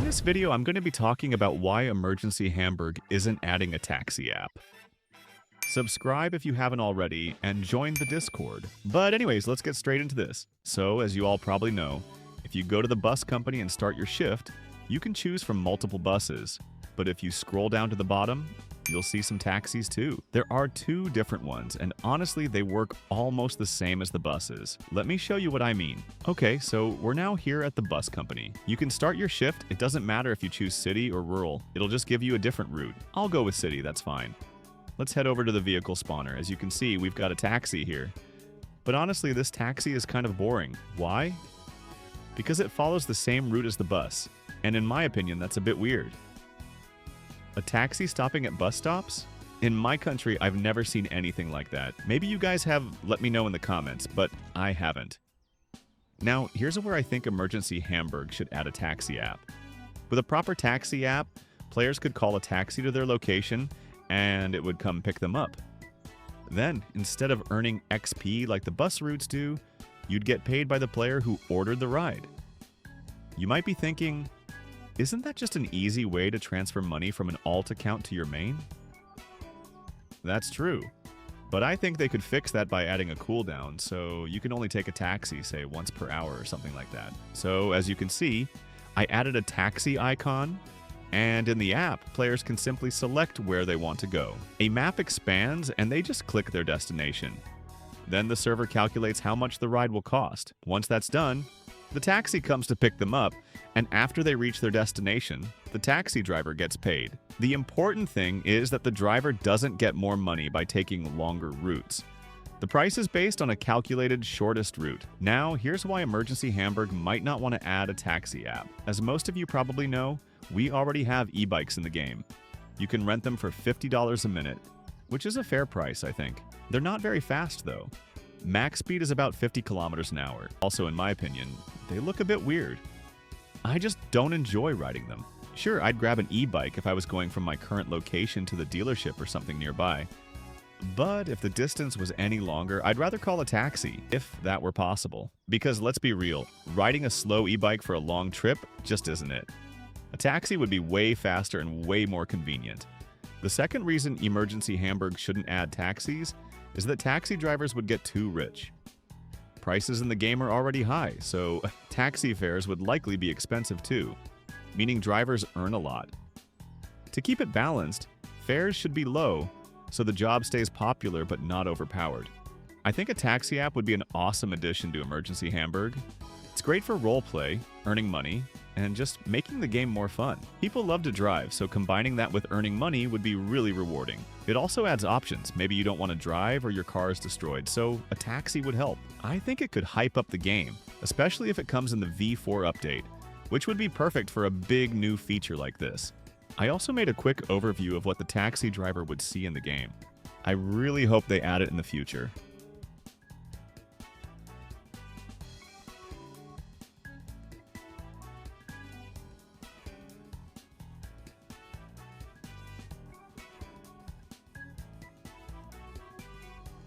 this video, I'm going to be talking about why Emergency Hamburg isn't adding a taxi app. Subscribe if you haven't already, and join the Discord. But anyways, let's get straight into this. So, as you all probably know, if you go to the bus company and start your shift, you can choose from multiple buses. But if you scroll down to the bottom, you'll see some taxis too. There are two different ones, and honestly, they work almost the same as the buses. Let me show you what I mean. Okay, so we're now here at the bus company. You can start your shift. It doesn't matter if you choose city or rural. It'll just give you a different route. I'll go with city, that's fine. Let's head over to the vehicle spawner. As you can see, we've got a taxi here. But honestly, this taxi is kind of boring. Why? Because it follows the same route as the bus. And in my opinion, that's a bit weird. A taxi stopping at bus stops? In my country, I've never seen anything like that. Maybe you guys have, let me know in the comments, but I haven't. Now, here's where I think Emergency Hamburg should add a taxi app. With a proper taxi app, players could call a taxi to their location, and it would come pick them up. Then, instead of earning XP like the bus routes do, you'd get paid by the player who ordered the ride. You might be thinking, isn't that just an easy way to transfer money from an alt account to your main? That's true. But I think they could fix that by adding a cooldown, so you can only take a taxi, say, once per hour or something like that. So, as you can see, I added a taxi icon, and in the app, players can simply select where they want to go. A map expands, and they just click their destination. Then the server calculates how much the ride will cost. Once that's done, the taxi comes to pick them up, and after they reach their destination, the taxi driver gets paid. The important thing is that the driver doesn't get more money by taking longer routes. The price is based on a calculated shortest route. Now, here's why Emergency Hamburg might not want to add a taxi app. As most of you probably know, we already have e-bikes in the game. You can rent them for $50 a minute, which is a fair price, I think. They're not very fast, though. Max speed is about 50 kilometers an hour. Also, in my opinion, they look a bit weird. I just don't enjoy riding them. Sure, I'd grab an e-bike if I was going from my current location to the dealership or something nearby. But if the distance was any longer, I'd rather call a taxi, if that were possible. Because let's be real, riding a slow e-bike for a long trip just isn't it. A taxi would be way faster and way more convenient. The second reason Emergency Hamburg shouldn't add taxis is that taxi drivers would get too rich. Prices in the game are already high, so taxi fares would likely be expensive too, meaning drivers earn a lot. To keep it balanced, fares should be low, so the job stays popular but not overpowered. I think a taxi app would be an awesome addition to Emergency Hamburg. It's great for roleplay, earning money, and just making the game more fun. People love to drive, so combining that with earning money would be really rewarding. It also adds options. Maybe you don't want to drive or your car is destroyed, so a taxi would help. I think it could hype up the game, especially if it comes in the V4 update, which would be perfect for a big new feature like this. I also made a quick overview of what the taxi driver would see in the game. I really hope they add it in the future.